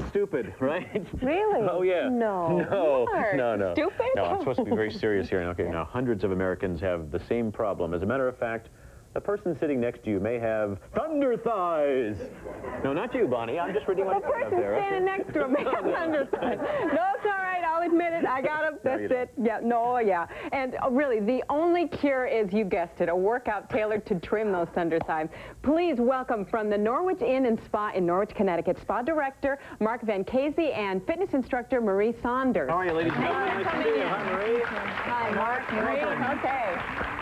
Stupid, right? Really? Oh, yeah. No. No. Mark. No. Stupid? No, I'm supposed to be very serious here. Okay, now, hundreds of Americans have the same problem. As a matter of fact, the person sitting next to you may have thunder thighs. No, not you, Bonnie. I'm just reading what The person standing next to him may have thunder thighs. No, it's all right. I'll admit it. I got him. That's it. Yeah. No, yeah. And really, the only cure is, you guessed it, a workout tailored to trim those thunder thighs. Please welcome from the Norwich Inn and Spa in Norwich, Connecticut, Spa Director Mark Van Casey and fitness instructor Marie Saunders. How are you, ladies and gentlemen? Nice to see you. Hi, Marie. Hi, Mark. Marie. Okay.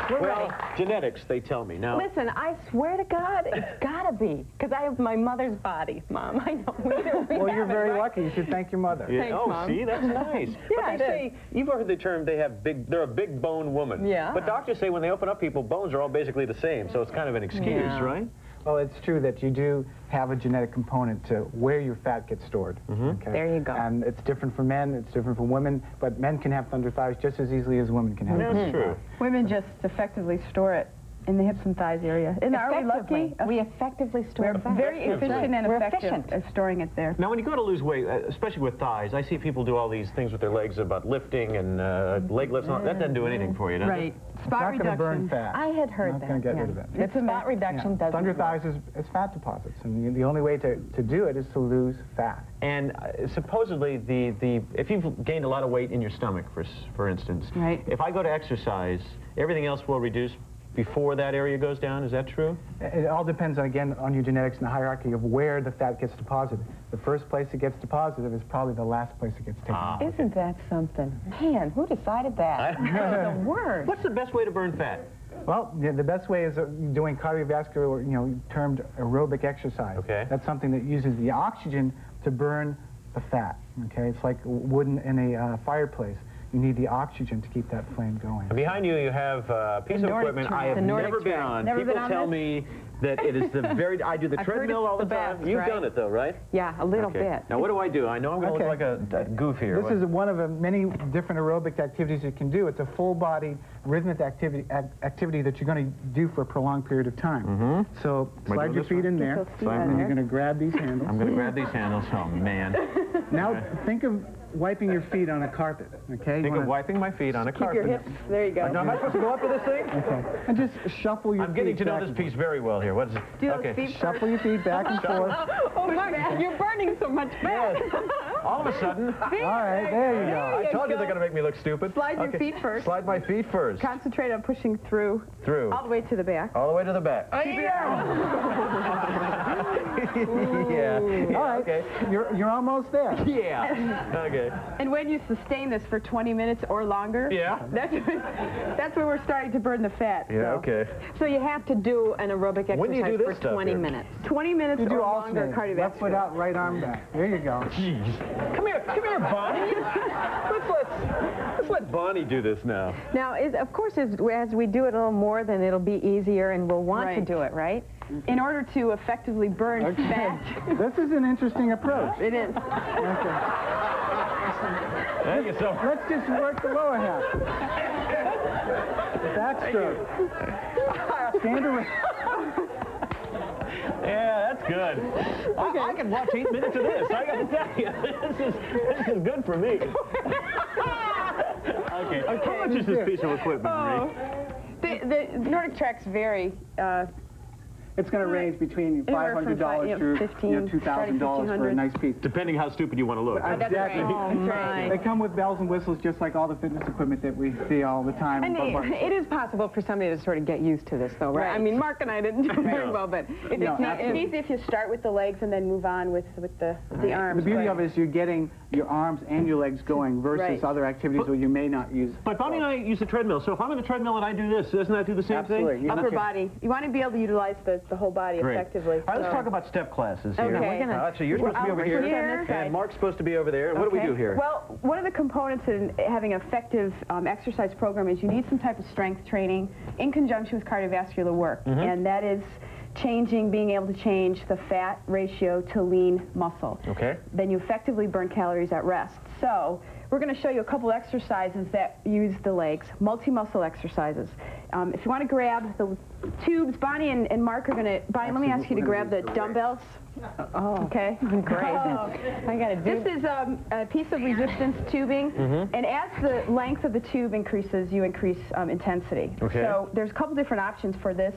We're ready. Genetics, they tell me. Now, listen, I swear to God, it's gotta be, because I have my mother's body, Mom. I know. Well, you're very lucky. You should thank your mother. Yeah. Thanks, Oh, Mom. see, that's nice. Yeah, but they say, you've heard the term, they're a big bone woman. Yeah. But doctors say when they open up people, bones are all basically the same, so it's kind of an excuse, right? Well, it's true that you do have a genetic component to where your fat gets stored. Okay? There you go. And it's different for men, it's different for women, but men can have thunder thighs just as easily as women can have That's thunder true. thighs. Women just effectively store it in the hips and thighs area. And are we lucky? We effectively store We're fat. very efficient and We're effective efficient. at storing it there. Now, when you go to lose weight, especially with thighs, I see people do all these things with their legs about lifting and leg lifts. And all. That doesn't do anything for you, does Right. it? It's Spot not going to burn reduction. fat. I had heard It's that. not going to get rid of it. It's spot reduction doesn't Thunder work. thighs is fat deposits, and the only way to do it is to lose fat. And supposedly, if you've gained a lot of weight in your stomach, for instance, Right. if I go to exercise, everything else will reduce before that area goes down. Is that true? It all depends, again, on your genetics and the hierarchy of where the fat gets deposited. The first place it gets deposited is probably the last place it gets taken out. Isn't that something? Man, who decided that? That's the word. What's the best way to burn fat? Well, the best way is doing cardiovascular, or, termed aerobic exercise. Okay. That's something that uses the oxygen to burn the fat. Okay, it's like wood in a fireplace. You need the oxygen to keep that flame going. And behind you, you have a piece of equipment I have never been on. People tell me that it is the very... I do the treadmill all the time. You've done it, though, right? Yeah, a little bit. Now, what do I do? I know I'm going to look like a goof here. This is one of the many different aerobic activities you can do. It's a full-body rhythmic activity that you're going to do for a prolonged period of time. So slide your feet in there, and you're going to grab these handles. I'm going to grab these handles. Oh, man. Now, think of wiping your feet on a carpet, okay? Think of wiping my feet on a carpet. Keep your hips. There you go. Now, am I supposed to go up to this thing? Okay. And just shuffle your feet. I'm getting to know this piece very well here. What is it? Do those feet Shuffle your feet back and forth. Oh, Mark, you're burning so much fat. All of a sudden. All right, there you go. I told you they're going to make me look stupid. Slide your feet first. Slide my feet first. Concentrate on pushing through. All the way to the back. All the way to the back. Yeah. All right. Okay. You're almost there. Yeah. Okay. And when you sustain this for 20 minutes or longer, that's when we're starting to burn the fat. Yeah, okay. So you have to do an aerobic exercise When do you do this for stuff 20 here? minutes. 20 minutes You do or all longer cardiovascular. Left foot out, right arm back. There you go. Jeez. Come here, Bonnie. Let's let Bonnie do this now. Now, of course, as we do it a little more, then it'll be easier, and we'll want to do it, right? In order to effectively burn fat. This is an interesting approach. It is. Okay. There you go. Let's just work the lower half. Backstroke. Stand around. Yeah, that's good. I can watch 8 minutes of this. I got to tell you, this is good for me. Okay. How much is this piece of equipment, Marie? The Nordic tracks vary. It's going to range between $500 to $2,000 for a nice piece. Depending how stupid you want to look. Exactly. Oh, my. They come with bells and whistles, just like all the fitness equipment that we see all the time. And it is possible for somebody to sort of get used to this, though, right? I mean, Mark and I didn't do very well, but It's easy if you start with the legs and then move on with the arms. The beauty of it is you're getting your arms and your legs going versus other activities where you may not use. But Bonnie and I use the treadmill, so if I'm on the treadmill and I do this, doesn't that do the same thing? Upper body. You want to be able to utilize the whole body effectively. All right, let's talk about step classes here. Okay. So you're supposed to be over here, and Mark's supposed to be over there. What do we do here? Well, one of the components in having an effective exercise program is you need some type of strength training in conjunction with cardiovascular work, and that is being able to change the fat ratio to lean muscle. Okay. Then you effectively burn calories at rest. So we're going to show you a couple exercises that use the legs, multi-muscle exercises. If you want to grab the tubes, Bonnie and Mark are going to, Bonnie, let me ask you to grab the dumbbells. Oh, okay. Great. I got to do This is a piece of resistance tubing, and as the length of the tube increases, you increase intensity. Okay. So there's a couple different options for this.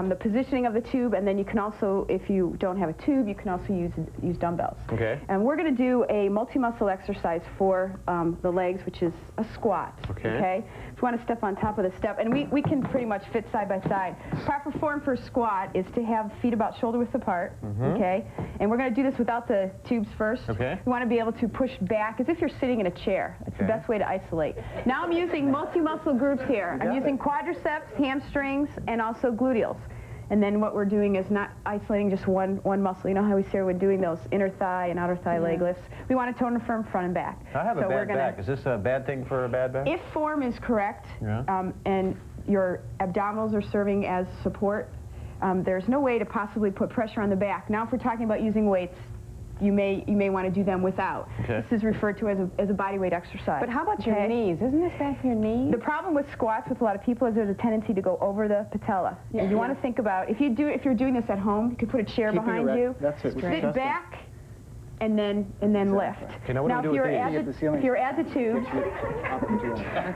The positioning of the tube, and then you can also, if you don't have a tube, you can also use dumbbells. Okay. And we're going to do a multi-muscle exercise for the legs, which is a squat. Okay. If you want to step on top of the step, and we can pretty much fit side by side. Proper form for a squat is to have feet about shoulder width apart. Okay. And we're going to do this without the tubes first. Okay. You want to be able to push back as if you're sitting in a chair. It's the best way to isolate. Now I'm using multi-muscle groups here. I'm using quadriceps, hamstrings, and also gluteals. And then what we're doing is not isolating just one muscle. You know how we say we're doing those inner thigh and outer thigh leg lifts? We want to tone and firm front and back. I have a bad back. Is this a bad thing for a bad back? If form is correct, and your abdominals are serving as support, there's no way to possibly put pressure on the back. Now if we're talking about using weights, you may want to do them without. Okay. This is referred to as a body weight exercise. But how about your knees? Isn't this bad for your knees? The problem with squats with a lot of people is there's a tendency to go over the patella. And you want to think about, if you're doing this at home, you could put a chair behind you, That's it. sit back, and then lift. Okay, now if you're at the tubes,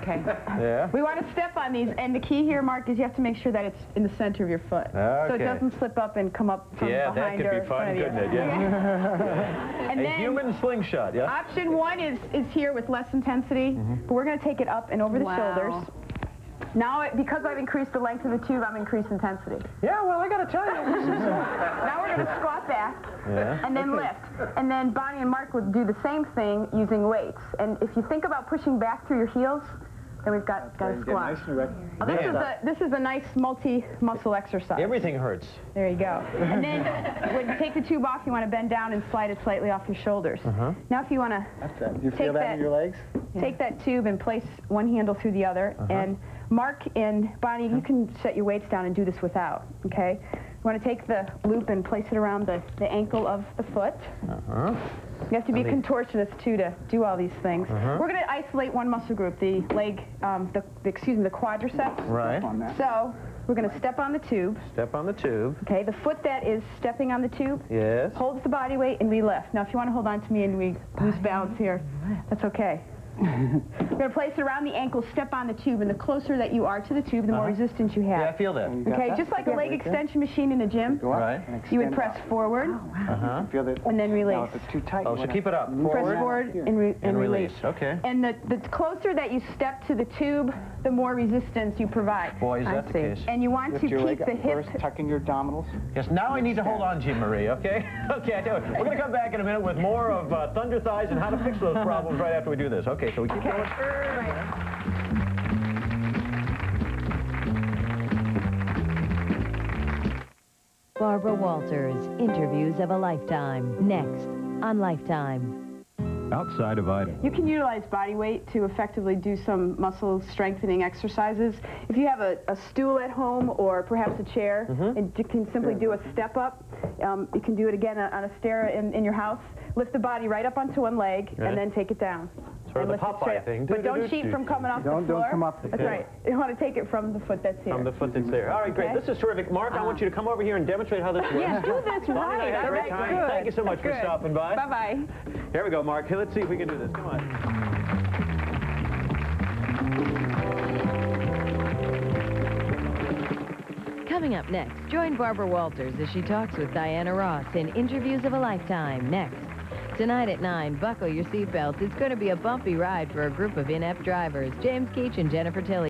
Okay. Yeah. we want to step on these, and the key here, Mark, is you have to make sure that it's in the center of your foot. So it doesn't slip up and come up from behind that could or be fun, front of you. couldn't it? Yeah. And A then human slingshot, yeah? option one is here with less intensity, but we're going to take it up and over the shoulders. Now, because I've increased the length of the tube, I'm increased intensity. Yeah, well, I got to tell you. Now we're going to squat back and then lift. And then Bonnie and Mark would do the same thing using weights. And if you think about pushing back through your heels, then we've got a squat. This is a nice multi-muscle exercise. Everything hurts. There you go. And then when you take the tube off, you want to bend down and slide it slightly off your shoulders. Now if you want to You feel that in your legs? take that tube and place one handle through the other, and Mark and Bonnie, you can set your weights down and do this without, okay? You want to take the loop and place it around the ankle of the foot. You have to be a contortionist, too, to do all these things. We're going to isolate one muscle group, the leg, the quadriceps. Right. So we're going to step on the tube. Step on the tube. Okay, the foot that is stepping on the tube holds the body weight, and we lift. Now, if you want to hold on to me and we lose balance here, that's okay. We're going to place it around the ankle, step on the tube, and the closer that you are to the tube, the more resistance you have. Yeah, I feel that. Okay, just like a leg extension machine in the gym. Right. You would press forward and then release. Now, if it's too tight, Oh, so keep it up. Press forward and release. Okay. And the closer that you step to the tube, the more resistance you provide. Boy, is that the case. And you want to Lift your keep leg the up hip. first, tucking your abdominals. Yes, now I need to hold on to you, Marie, okay? Okay, I tell you, we're going to come back in a minute with more of thunder thighs and how to fix those problems right after we do this. Okay, so we keep going. Barbara Walters, Interviews of a Lifetime, next on Lifetime. Outside of Idaho. You can utilize body weight to effectively do some muscle strengthening exercises. If you have a stool at home or perhaps a chair, and you can simply do a step up. You can do it again on a stair in your house. Lift the body right up onto one leg and then take it down. Sort of the Popeye thing. But don't cheat from coming off the floor. Don't come off the That's right. You want to take it from the foot that's here. From the foot that's there. All right, great. This is terrific. Mark, I want you to come over here and demonstrate how this works. Yeah, do this right. Had a great time. Thank you so much for stopping by. Bye-bye. Here we go, Mark. Hey, let's see if we can do this. Come on. Coming up next, join Barbara Walters as she talks with Diana Ross in Interviews of a Lifetime, next. Tonight at 9, buckle your seatbelts. It's going to be a bumpy ride for a group of inept drivers. James Keach and Jennifer Tilley.